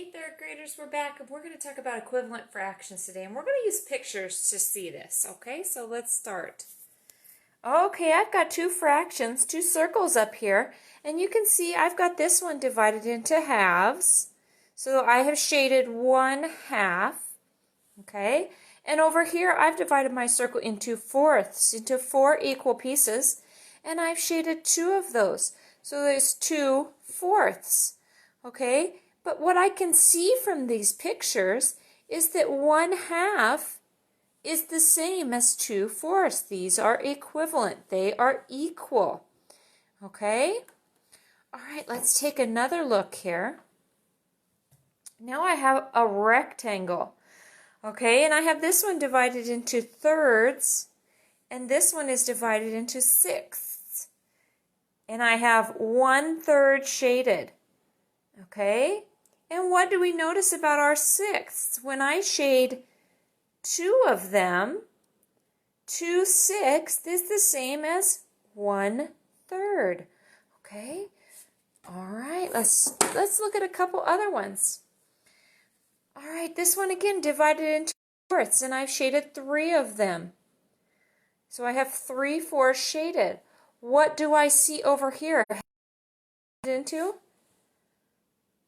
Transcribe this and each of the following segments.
Hey third graders, we're back and we're going to talk about equivalent fractions today, and we're going to use pictures to see this, okay? So let's start. Okay, I've got two fractions, two circles up here, and you can see I've got this one divided into halves. So I have shaded 1/2, okay? And over here I've divided my circle into fourths, into 4 equal pieces, and I've shaded 2 of those. So there's 2/4, okay? But what I can see from these pictures is that 1/2 is the same as 2/4. These are equivalent. They are equal. Okay? All right, let's take another look here. Now I have a rectangle. Okay, and I have this one divided into thirds, and this one is divided into sixths. And I have 1/3 shaded. Okay? And what do we notice about our sixths? When I shade 2 of them, 2/6 is the same as 1/3. Okay? All right, let's look at a couple other ones. All right, this one again divided into fourths, and I've shaded 3 of them. So I have 3/4 shaded. What do I see over here? Into?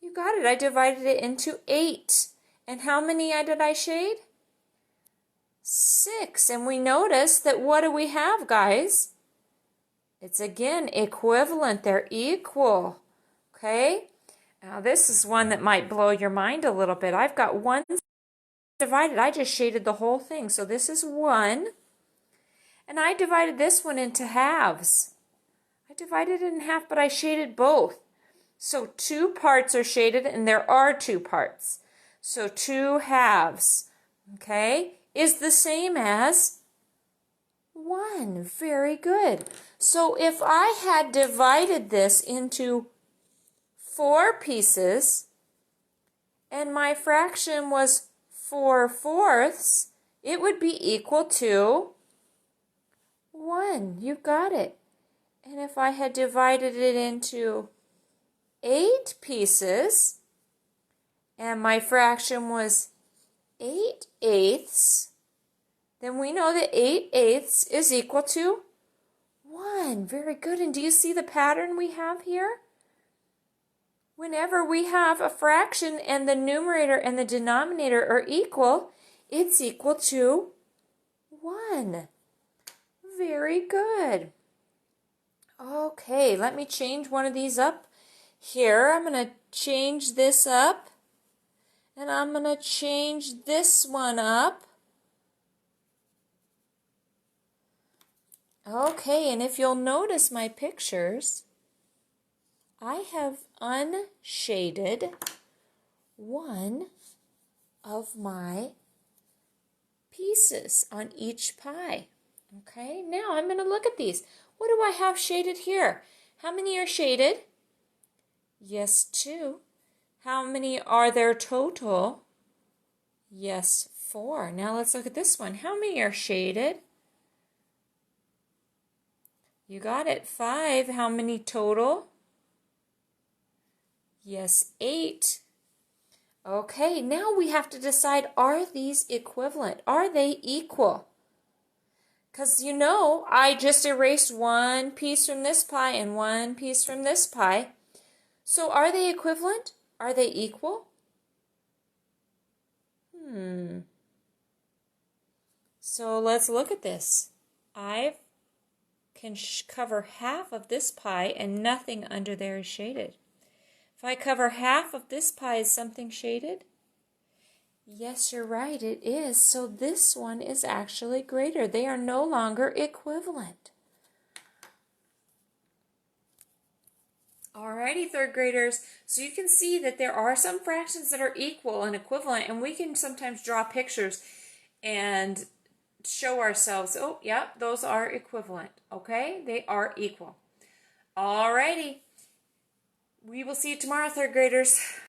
You got it. I divided it into 8. And how many did I shade? 6. And we notice that what do we have, guys? It's again equivalent. They're equal. Okay? Now this is one that might blow your mind a little bit. I've got 1 divided. I just shaded the whole thing. So this is 1. And I divided this one into halves. I divided it in half, but I shaded both. So 2 parts are shaded, and there are 2 parts. So 2/2, okay, is the same as 1. Very good. So if I had divided this into 4 pieces, and my fraction was 4/4, it would be equal to 1. You got it. And if I had divided it into 8 pieces, and my fraction was 8/8, then we know that 8/8 is equal to 1. Very good. And do you see the pattern we have here? Whenever we have a fraction and the numerator and the denominator are equal, it's equal to 1. Very good. Okay, let me change one of these up. Here, I'm going to change this up, and I'm going to change this one up. Okay, and if you'll notice my pictures, I have unshaded one of my pieces on each pie. Okay, now I'm going to look at these. What do I have shaded here? How many are shaded? Yes, 2. How many are there total? Yes, 4. Now let's look at this one. How many are shaded? You got it, 5. How many total? Yes, 8. Okay, now we have to decide, are these equivalent? Are they equal? Because you know, I just erased 1 piece from this pie and 1 piece from this pie. So are they equivalent? Are they equal? So let's look at this. I can cover half of this pie and nothing under there is shaded. If I cover half of this pie, is something shaded? Yes, you're right, it is. So this one is actually greater. They are no longer equivalent. Alrighty, third graders, so you can see that there are some fractions that are equal and equivalent, and we can sometimes draw pictures and show ourselves, oh, yeah, those are equivalent, okay? They are equal. Alrighty, we will see you tomorrow, third graders.